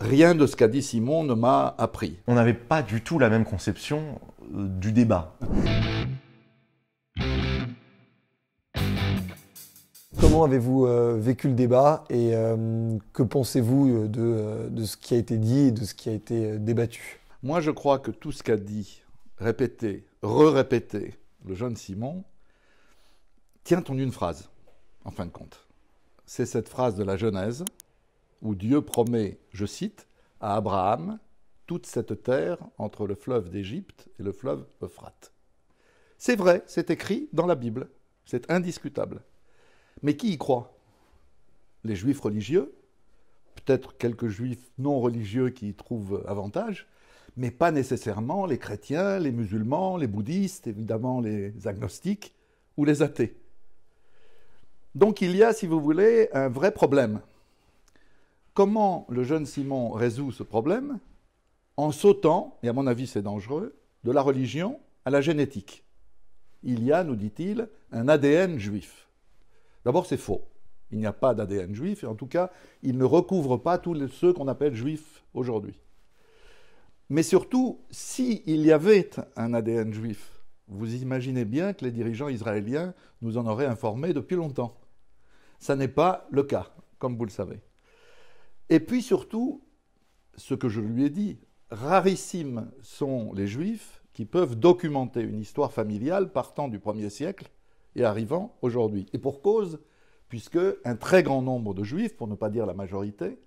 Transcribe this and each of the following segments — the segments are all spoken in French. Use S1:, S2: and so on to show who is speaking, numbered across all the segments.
S1: Rien de ce qu'a dit Simon ne m'a appris.
S2: On n'avait pas du tout la même conception du débat.
S3: Comment avez-vous vécu le débat et que pensez-vous de ce qui a été dit et de ce qui a été débattu?
S1: Moi, je crois que tout ce qu'a dit, répété, re-répété le jeune Simon, tient en une phrase, en fin de compte. C'est cette phrase de la Genèse, où Dieu promet, je cite, à Abraham, toute cette terre entre le fleuve d'Égypte et le fleuve Euphrate. C'est vrai, c'est écrit dans la Bible, c'est indiscutable. Mais qui y croit? Les juifs religieux, peut-être quelques juifs non religieux qui y trouvent avantage, mais pas nécessairement les chrétiens, les musulmans, les bouddhistes, évidemment les agnostiques ou les athées. Donc il y a, si vous voulez, un vrai problème. Comment le jeune Simon résout ce problème? En sautant, et à mon avis c'est dangereux, de la religion à la génétique. Il y a, nous dit-il, un ADN juif. D'abord, c'est faux. Il n'y a pas d'ADN juif, et en tout cas, il ne recouvre pas tous ceux qu'on appelle juifs aujourd'hui. Mais surtout, s'il y avait un ADN juif, vous imaginez bien que les dirigeants israéliens nous en auraient informés depuis longtemps. Ça n'est pas le cas, comme vous le savez. Et puis surtout, ce que je lui ai dit, rarissimes sont les juifs qui peuvent documenter une histoire familiale partant du 1er siècle et arrivant aujourd'hui. Et pour cause, puisque un très grand nombre de juifs, pour ne pas dire la majorité,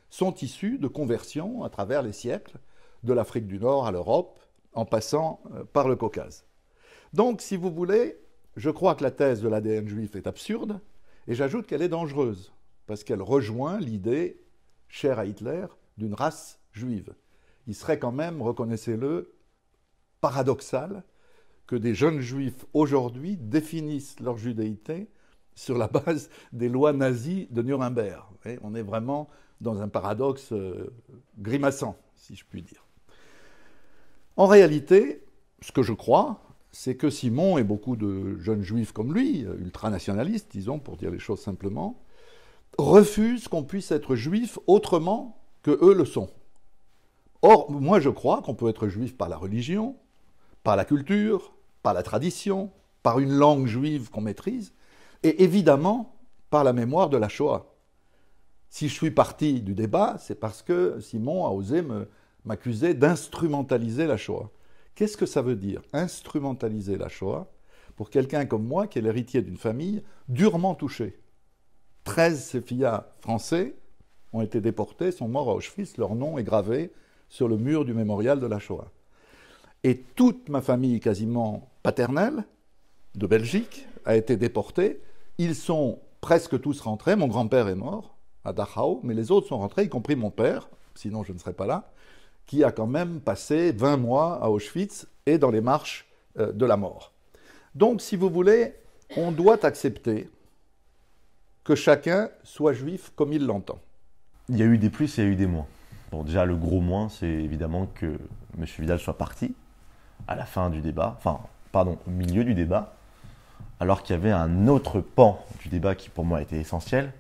S1: sont issus de conversions à travers les siècles, de l'Afrique du Nord à l'Europe, en passant par le Caucase. Donc, si vous voulez, je crois que la thèse de l'ADN juif est absurde, et j'ajoute qu'elle est dangereuse, parce qu'elle rejoint l'idée, chère à Hitler, d'une race juive. Il serait quand même, reconnaissez-le, paradoxal que des jeunes juifs aujourd'hui définissent leur judéité sur la base des lois nazies de Nuremberg. Et on est vraiment dans un paradoxe grimaçant, si je puis dire. En réalité, ce que je crois, c'est que Simon et beaucoup de jeunes juifs comme lui, ultranationalistes, disons, pour dire les choses simplement, refusent qu'on puisse être juif autrement que eux le sont. Or, moi je crois qu'on peut être juif par la religion, par la culture, par la tradition, par une langue juive qu'on maîtrise, et évidemment par la mémoire de la Shoah. Si je suis parti du débat, c'est parce que Simon a osé m'accuser d'instrumentaliser la Shoah. Qu'est-ce que ça veut dire, instrumentaliser la Shoah, pour quelqu'un comme moi, qui est l'héritier d'une famille durement touchée? 13 séfillas français ont été déportés, sont morts à Auschwitz, leur nom est gravé sur le mur du mémorial de la Shoah. Et toute ma famille quasiment paternelle, de Belgique, a été déportée. Ils sont presque tous rentrés. Mon grand-père est mort à Dachau, mais les autres sont rentrés, y compris mon père, sinon je ne serais pas là, qui a quand même passé 20 mois à Auschwitz et dans les marches de la mort. Donc, si vous voulez, on doit accepter que chacun soit juif comme il l'entend.
S2: Il y a eu des plus et il y a eu des moins. Bon, déjà, le gros moins, c'est évidemment que M. Vidal soit parti à la fin du débat, au milieu du débat, alors qu'il y avait un autre pan du débat qui pour moi était essentiel,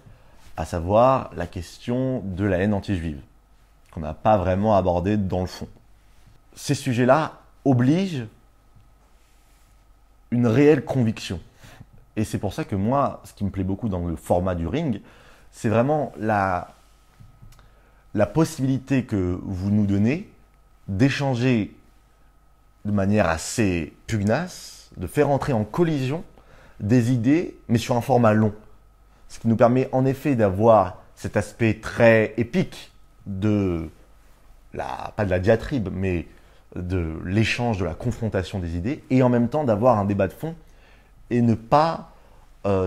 S2: à savoir la question de la haine anti-juive, qu'on n'a pas vraiment abordée dans le fond. Ces sujets-là obligent une réelle conviction. Et c'est pour ça que moi, ce qui me plaît beaucoup dans le format du ring, c'est vraiment la possibilité que vous nous donnez d'échanger de manière assez pugnace, de faire entrer en collision des idées, mais sur un format long. Ce qui nous permet en effet d'avoir cet aspect très épique pas de la diatribe, mais de l'échange, de la confrontation des idées, et en même temps d'avoir un débat de fond et ne pas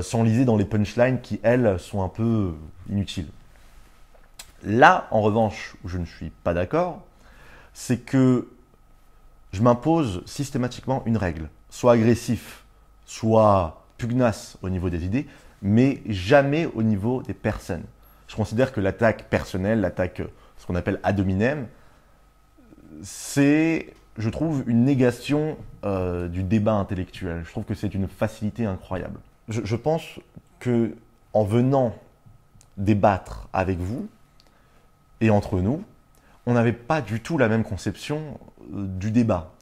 S2: s'enliser dans les punchlines qui, elles, sont un peu inutiles. Là, en revanche, où je ne suis pas d'accord, c'est que je m'impose systématiquement une règle. Soit agressif, soit pugnace au niveau des idées, mais jamais au niveau des personnes. Je considère que l'attaque personnelle, l'attaque, ce qu'on appelle ad hominem, c'est, je trouve, une négation du débat intellectuel. Je trouve que c'est une facilité incroyable. Je pense que en venant débattre avec vous et entre nous, on n'avait pas du tout la même conception du débat.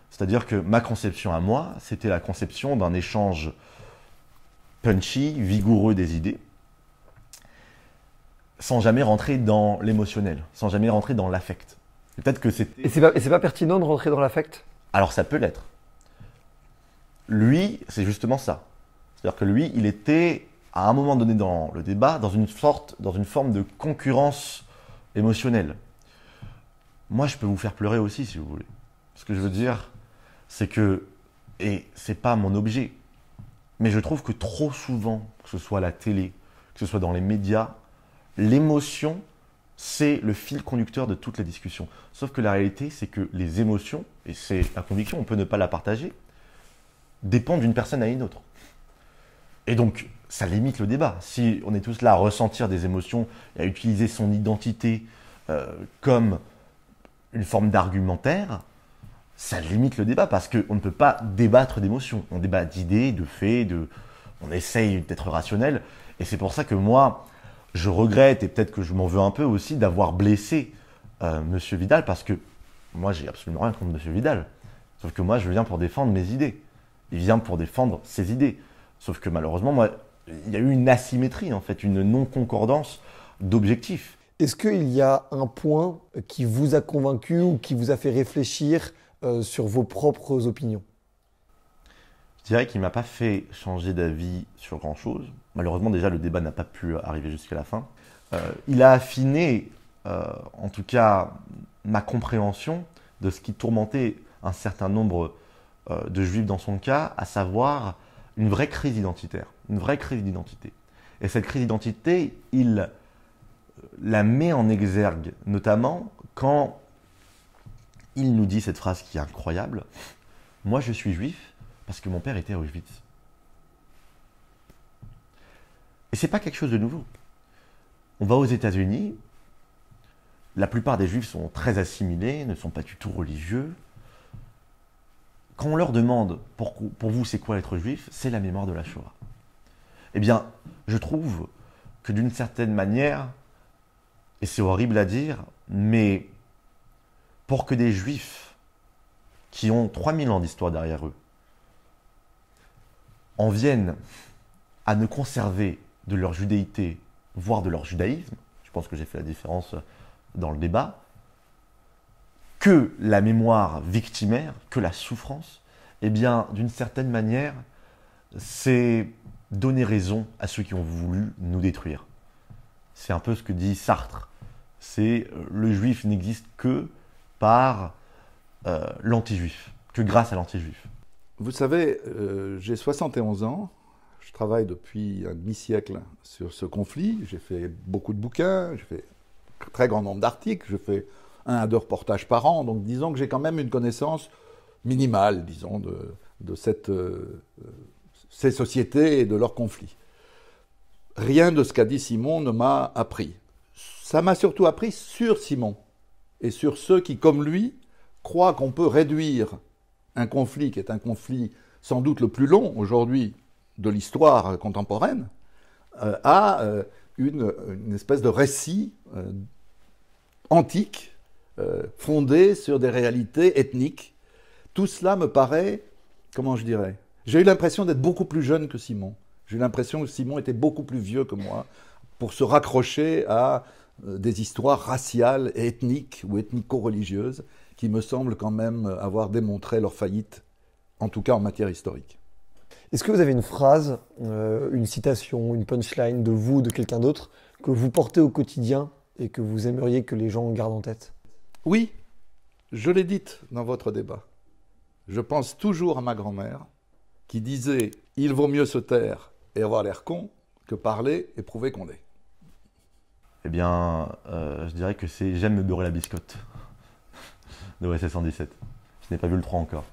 S2: C'est-à-dire que ma conception à moi, c'était la conception d'un échange punchy, vigoureux des idées, sans jamais rentrer dans l'émotionnel, sans jamais rentrer dans l'affect. Peut-être que c'était...
S3: Et c'est pas pertinent de rentrer dans l'affect?
S2: Alors ça peut l'être. Lui, c'est justement ça. C'est-à-dire que lui, il était, à un moment donné dans le débat, dans une forme de concurrence émotionnelle. Moi, je peux vous faire pleurer aussi, si vous voulez. Ce que je veux dire, c'est que, et c'est pas mon objet, mais je trouve que trop souvent, que ce soit à la télé, que ce soit dans les médias, l'émotion, c'est le fil conducteur de toutes les discussions. Sauf que la réalité, c'est que les émotions, et c'est la conviction, on peut ne pas la partager, dépendent d'une personne à une autre. Et donc, ça limite le débat. Si on est tous là à ressentir des émotions et à utiliser son identité comme une forme d'argumentaire, ça limite le débat parce qu'on ne peut pas débattre d'émotions. On débat d'idées, de faits, on essaye d'être rationnel. Et c'est pour ça que moi, je regrette, et peut-être que je m'en veux un peu aussi, d'avoir blessé Monsieur Vidal, parce que moi, j'ai absolument rien contre Monsieur Vidal. Sauf que moi, je viens pour défendre mes idées. Il vient pour défendre ses idées. Sauf que malheureusement, moi, il y a eu une asymétrie, en fait, une non-concordance d'objectifs.
S3: Est-ce qu'il y a un point qui vous a convaincu ou qui vous a fait réfléchir sur vos propres opinions?
S2: Je dirais qu'il ne m'a pas fait changer d'avis sur grand-chose. Malheureusement, déjà, le débat n'a pas pu arriver jusqu'à la fin. Il a affiné, en tout cas, ma compréhension de ce qui tourmentait un certain nombre de juifs dans son cas, à savoir une vraie crise identitaire, une vraie crise d'identité. Et cette crise d'identité, il la met en exergue, notamment quand il nous dit cette phrase qui est incroyable. « Moi, je suis juif parce que mon père était à Auschwitz. » Et c'est pas quelque chose de nouveau. On va aux États-Unis, la plupart des juifs sont très assimilés, ne sont pas du tout religieux. Quand on leur demande pour vous c'est quoi être juif, c'est la mémoire de la Shoah. Eh bien, je trouve que d'une certaine manière, et c'est horrible à dire, mais pour que des juifs qui ont 3000 ans d'histoire derrière eux en viennent à ne conserver de leur judéité, voire de leur judaïsme, je pense que j'ai fait la différence dans le débat, que la mémoire victimaire, que la souffrance, eh bien, d'une certaine manière, c'est donner raison à ceux qui ont voulu nous détruire. C'est un peu ce que dit Sartre. C'est le juif n'existe que par l'anti-juif, que grâce à l'anti-juif.
S1: Vous savez, j'ai 71 ans, je travaille depuis un demi-siècle sur ce conflit, j'ai fait beaucoup de bouquins, j'ai fait un très grand nombre d'articles, je fais 1 à 2 reportages par an, donc disons que j'ai quand même une connaissance minimale, disons, de ces sociétés et de leurs conflits. Rien de ce qu'a dit Simon ne m'a appris. Ça m'a surtout appris sur Simon et sur ceux qui, comme lui, croient qu'on peut réduire un conflit qui est un conflit sans doute le plus long aujourd'hui de l'histoire contemporaine à une espèce de récit antique fondé sur des réalités ethniques. Tout cela me paraît, comment je dirais, j'ai eu l'impression d'être beaucoup plus jeune que Simon. J'ai eu l'impression que Simon était beaucoup plus vieux que moi pour se raccrocher à des histoires raciales et ethniques ou ethnico-religieuses qui me semblent quand même avoir démontré leur faillite, en tout cas en matière historique.
S3: Est-ce que vous avez une phrase, une citation, une punchline de vous ou de quelqu'un d'autre que vous portez au quotidien et que vous aimeriez que les gens gardent en tête?
S1: Oui, je l'ai dite dans votre débat. Je pense toujours à ma grand-mère qui disait « Il vaut mieux se taire et avoir l'air con que parler et prouver qu'on l'est ».
S2: Eh bien, je dirais que c'est « J'aime me beurrer la biscotte » de OSS 117. Je n'ai pas vu le 3 encore.